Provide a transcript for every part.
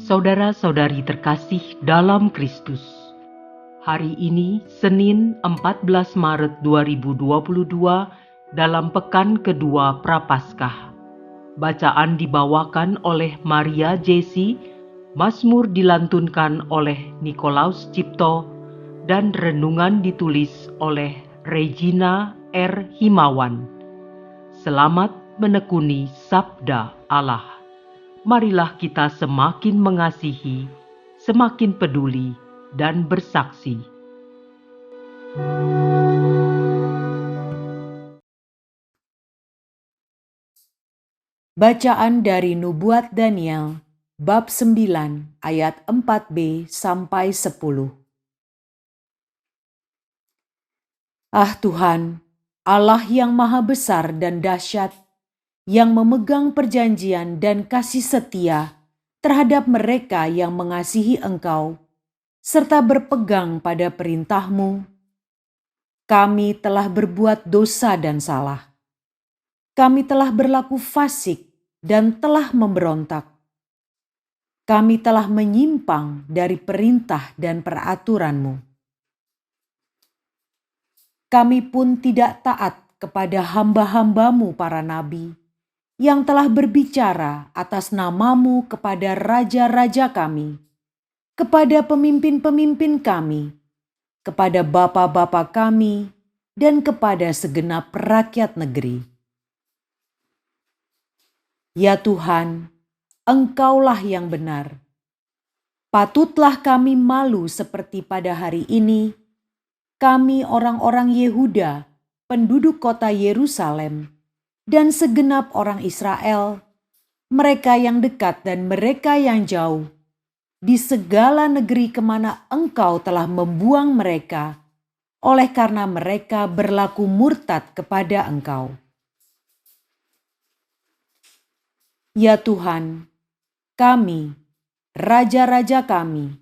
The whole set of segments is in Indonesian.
Saudara-saudari terkasih dalam Kristus, hari ini Senin 14 Maret 2022 dalam pekan kedua Prapaskah. Bacaan dibawakan oleh Maria Jesi, Mazmur dilantunkan oleh Nikolaus Cipto, dan renungan ditulis oleh Regina R. Himawan. Selamat menekuni Sabda Allah. Marilah kita semakin mengasihi, semakin peduli, dan bersaksi. Bacaan dari Nubuat Daniel, bab 9, ayat 4b sampai 10. Ah Tuhan, Allah yang maha besar dan dahsyat, yang memegang perjanjian dan kasih setia terhadap mereka yang mengasihi Engkau, serta berpegang pada perintah-Mu. Kami telah berbuat dosa dan salah. Kami telah berlaku fasik dan telah memberontak. Kami telah menyimpang dari perintah dan peraturan-Mu. Kami pun tidak taat kepada hamba-hamba-Mu para nabi, yang telah berbicara atas nama-Mu kepada raja-raja kami, kepada pemimpin-pemimpin kami, kepada bapa-bapa kami, dan kepada segenap rakyat negeri. Ya Tuhan, Engkaulah yang benar. Patutlah kami malu seperti pada hari ini, kami orang-orang Yehuda, penduduk kota Yerusalem, dan segenap orang Israel, mereka yang dekat dan mereka yang jauh, di segala negeri kemana Engkau telah membuang mereka, oleh karena mereka berlaku murtad kepada Engkau. Ya Tuhan, kami, raja-raja kami,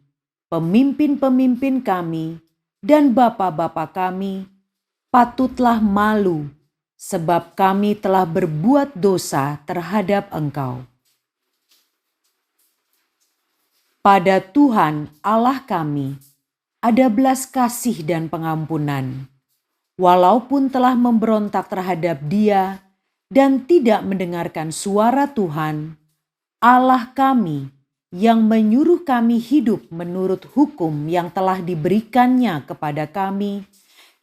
pemimpin-pemimpin kami, dan bapa-bapa kami, patutlah malu, sebab kami telah berbuat dosa terhadap Engkau. Pada Tuhan Allah kami ada belas kasih dan pengampunan, walaupun telah memberontak terhadap Dia dan tidak mendengarkan suara Tuhan, Allah kami, yang menyuruh kami hidup menurut hukum yang telah diberikannya kepada kami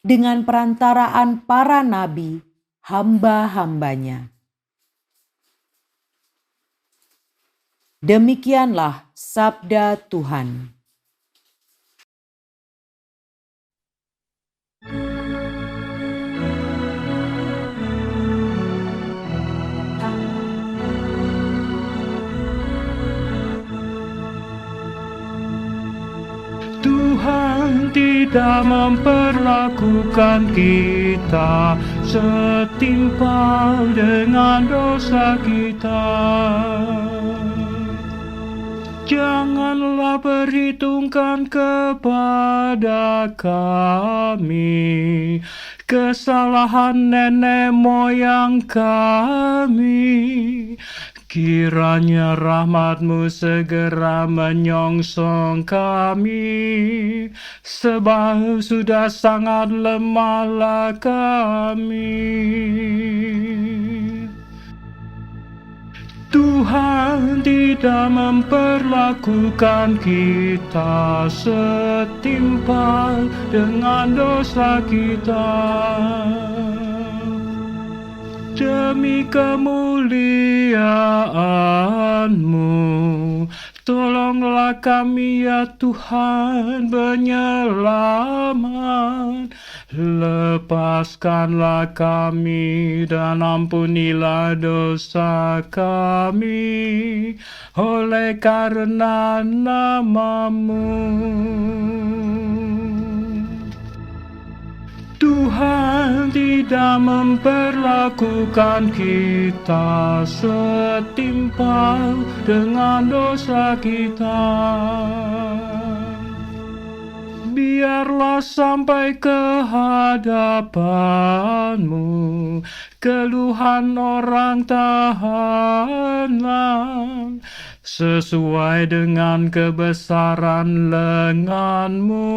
dengan perantaraan para nabi, hamba-hambanya. Demikianlah sabda Tuhan. Tuhan tidak memperlakukan kita setimpal dengan dosa kita. Janganlah perhitungkan kepada kami kesalahan nenek moyang kami. Kiranya rahmat-Mu segera menyongsong kami, sebab sudah sangat lemahlah kami. Tuhan tidak memperlakukan kita setimpal dengan dosa kita. Demi kemuliaan-Mu, tolonglah kami ya Tuhan penyelamat. Lepaskanlah kami dan ampunilah dosa kami oleh karena nama-Mu. Tuhan tidak memperlakukan kita setimpal dengan dosa kita. biarlah sampai ke hadapan-Mu keluhan orang tahanan, sesuai dengan kebesaran lengan-Mu.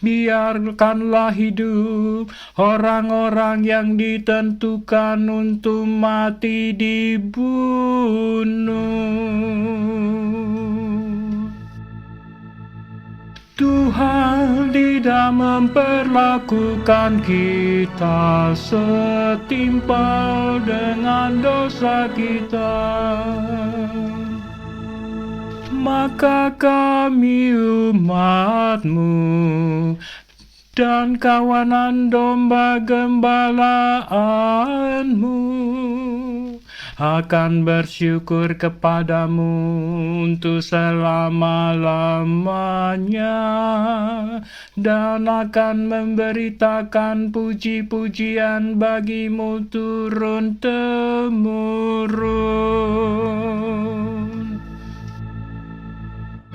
Biarkanlah hidup orang-orang yang ditentukan untuk mati dibunuh. Tuhan tidak memperlakukan kita setimpal dengan dosa kita. Maka kami umat-Mu dan kawanan domba gembalaan-Mu akan bersyukur kepadamu untuk selama-lamanya dan akan memberitakan puji-pujian bagi-Mu turun-temurun.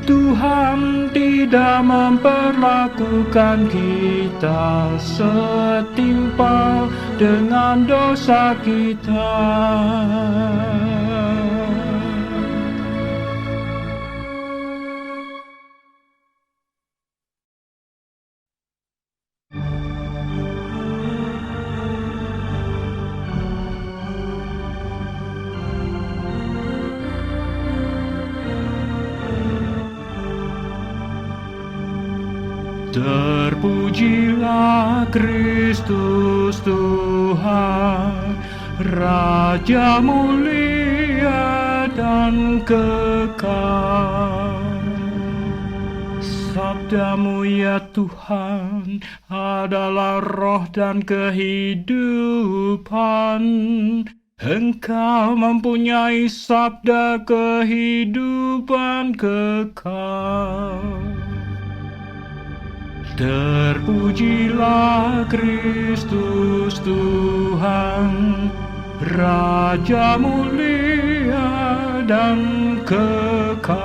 Tuhan tidak memperlakukan kita setimpal dengan dosa kita. Terpujilah Kristus Tuhan, Raja mulia dan kekal. Sabda-Mu ya Tuhan adalah roh dan kehidupan. Engkau mempunyai sabda kehidupan kekal. Terpujilah Kristus Tuhan, Raja mulia dan kekal.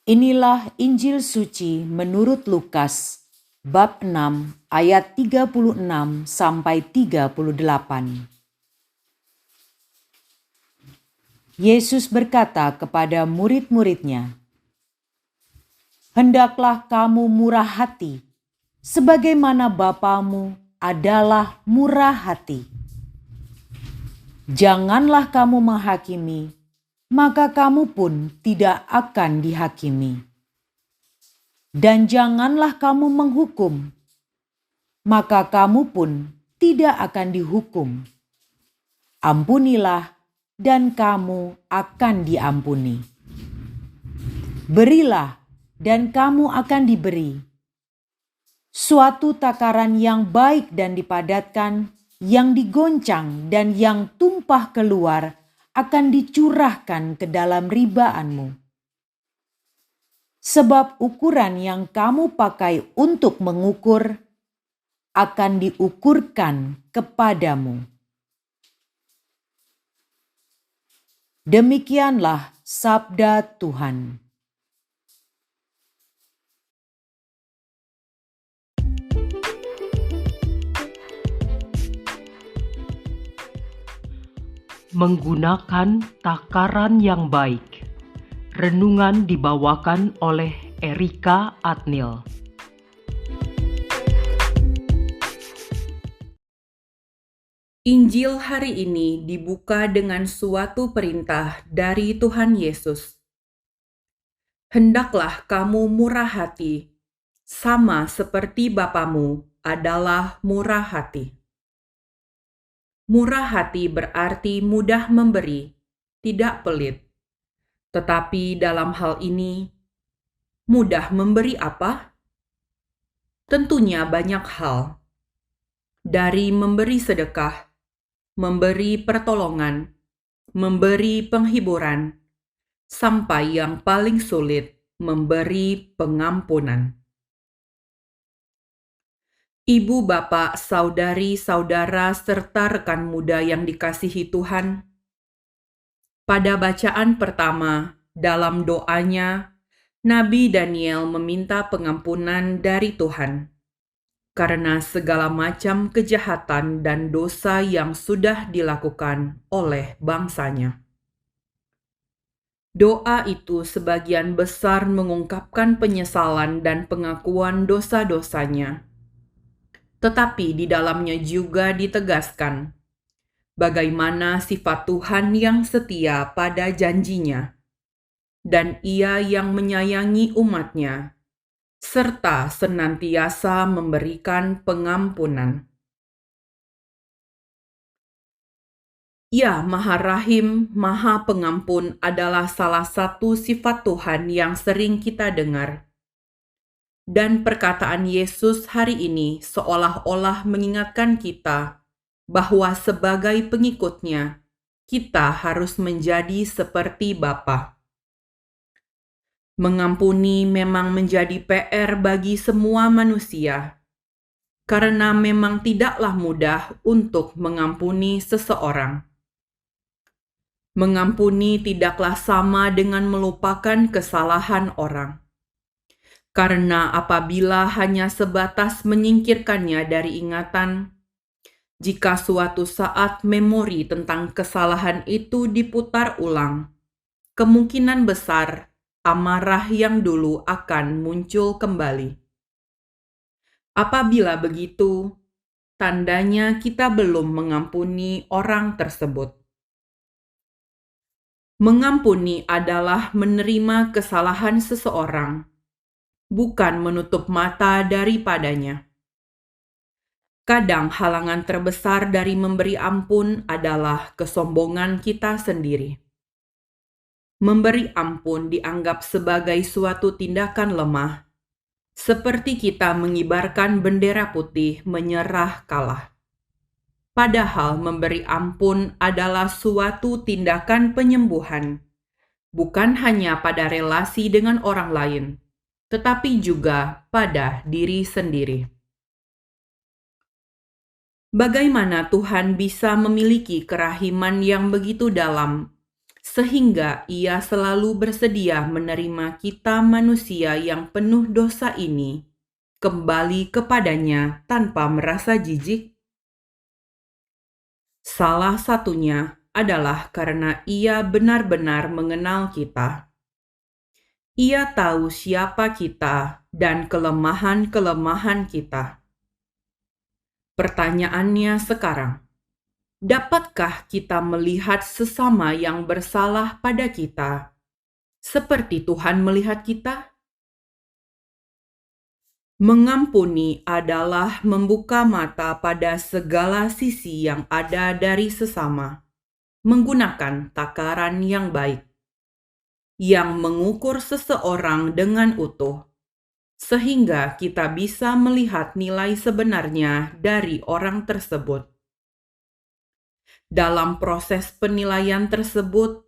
Inilah Injil suci menurut Lukas, bab 6 ayat 36 sampai 38. Yesus berkata kepada murid-muridnya, "Hendaklah kamu murah hati, sebagaimana Bapamu adalah murah hati. Janganlah kamu menghakimi, maka kamu pun tidak akan dihakimi. Dan janganlah kamu menghukum, maka kamu pun tidak akan dihukum. Ampunilah, dan kamu akan diampuni. Berilah, dan kamu akan diberi. Suatu takaran yang baik dan dipadatkan, yang digoncang dan yang tumpah keluar, akan dicurahkan ke dalam ribaanmu. Sebab ukuran yang kamu pakai untuk mengukur, akan diukurkan kepadamu." Demikianlah sabda Tuhan. Menggunakan takaran yang baik. Renungan dibawakan oleh Erika Adnil. Injil hari ini dibuka dengan suatu perintah dari Tuhan Yesus. Hendaklah kamu murah hati, sama seperti Bapamu adalah murah hati. Murah hati berarti mudah memberi, tidak pelit. Tetapi dalam hal ini, mudah memberi apa? Tentunya banyak hal. Dari memberi sedekah, memberi pertolongan, memberi penghiburan, sampai yang paling sulit, memberi pengampunan. Ibu, bapak, saudari, saudara, serta rekan muda yang dikasihi Tuhan, Pada bacaan pertama, dalam doanya, Nabi Daniel meminta pengampunan dari Tuhan karena segala macam kejahatan dan dosa yang sudah dilakukan oleh bangsanya. Doa itu sebagian besar mengungkapkan penyesalan dan pengakuan dosa-dosanya. Tetapi di dalamnya juga ditegaskan bagaimana sifat Tuhan yang setia pada janjinya, dan Ia yang menyayangi umat-Nya, serta senantiasa memberikan pengampunan. Ya, Maha Rahim, Maha Pengampun adalah salah satu sifat Tuhan yang sering kita dengar. Dan perkataan Yesus hari ini seolah-olah mengingatkan kita bahwa sebagai pengikutnya, kita harus menjadi seperti Bapa. Mengampuni memang menjadi PR bagi semua manusia, karena memang tidaklah mudah untuk mengampuni seseorang. Mengampuni tidaklah sama dengan melupakan kesalahan orang. Karena apabila hanya sebatas menyingkirkannya dari ingatan, jika suatu saat memori tentang kesalahan itu diputar ulang, kemungkinan besar amarah yang dulu akan muncul kembali. Apabila begitu, tandanya kita belum mengampuni orang tersebut. Mengampuni adalah menerima kesalahan seseorang, bukan menutup mata daripadanya. Kadang halangan terbesar dari memberi ampun adalah kesombongan kita sendiri. Memberi ampun dianggap sebagai suatu tindakan lemah, seperti kita mengibarkan bendera putih menyerah kalah. Padahal memberi ampun adalah suatu tindakan penyembuhan, bukan hanya pada relasi dengan orang lain, tetapi juga pada diri sendiri. Bagaimana Tuhan bisa memiliki kerahiman yang begitu dalam, sehingga Ia selalu bersedia menerima kita manusia yang penuh dosa ini kembali kepadanya tanpa merasa jijik? Salah satunya adalah karena Ia benar-benar mengenal kita. Ia tahu siapa kita dan kelemahan-kelemahan kita. Pertanyaannya sekarang, dapatkah kita melihat sesama yang bersalah pada kita, seperti Tuhan melihat kita? Mengampuni adalah membuka mata pada segala sisi yang ada dari sesama, menggunakan takaran yang baik, yang mengukur seseorang dengan utuh, sehingga kita bisa melihat nilai sebenarnya dari orang tersebut. Dalam proses penilaian tersebut,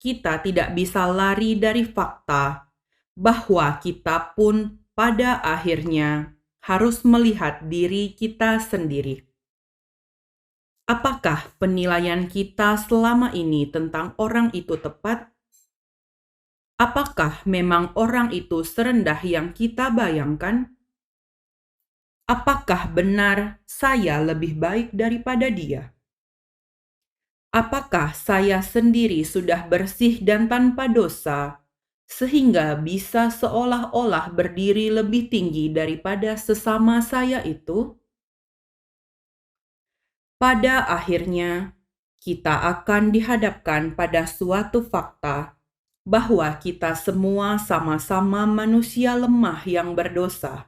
kita tidak bisa lari dari fakta bahwa kita pun pada akhirnya harus melihat diri kita sendiri. Apakah penilaian kita selama ini tentang orang itu tepat? Apakah memang orang itu serendah yang kita bayangkan? Apakah benar saya lebih baik daripada dia? Apakah saya sendiri sudah bersih dan tanpa dosa, sehingga bisa seolah-olah berdiri lebih tinggi daripada sesama saya itu? Pada akhirnya, kita akan dihadapkan pada suatu fakta bahwa kita semua sama-sama manusia lemah yang berdosa,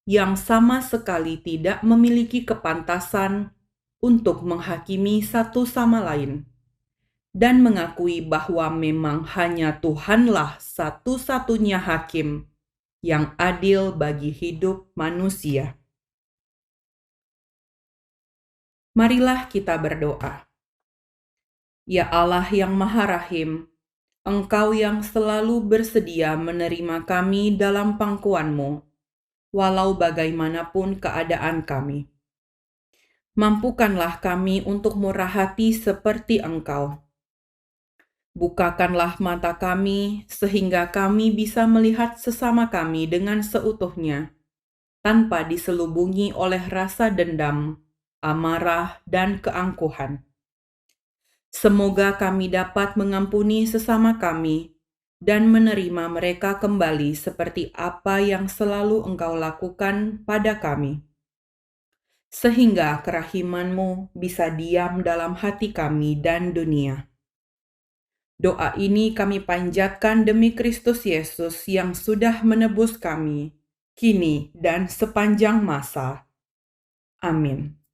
yang sama sekali tidak memiliki kepantasan untuk menghakimi satu sama lain, dan mengakui bahwa memang hanya Tuhanlah satu-satunya hakim yang adil bagi hidup manusia. Marilah kita berdoa. Ya Allah yang Maha Rahim, Engkau yang selalu bersedia menerima kami dalam pangkuan-Mu, walau bagaimanapun keadaan kami. Mampukanlah kami untuk murah hati seperti Engkau. Bukakanlah mata kami, sehingga kami bisa melihat sesama kami dengan seutuhnya, tanpa diselubungi oleh rasa dendam, amarah, dan keangkuhan. Semoga kami dapat mengampuni sesama kami dan menerima mereka kembali seperti apa yang selalu Engkau lakukan pada kami, sehingga kerahiman-Mu bisa diam dalam hati kami dan dunia. Doa ini kami panjatkan demi Kristus Yesus yang sudah menebus kami, kini dan sepanjang masa. Amin.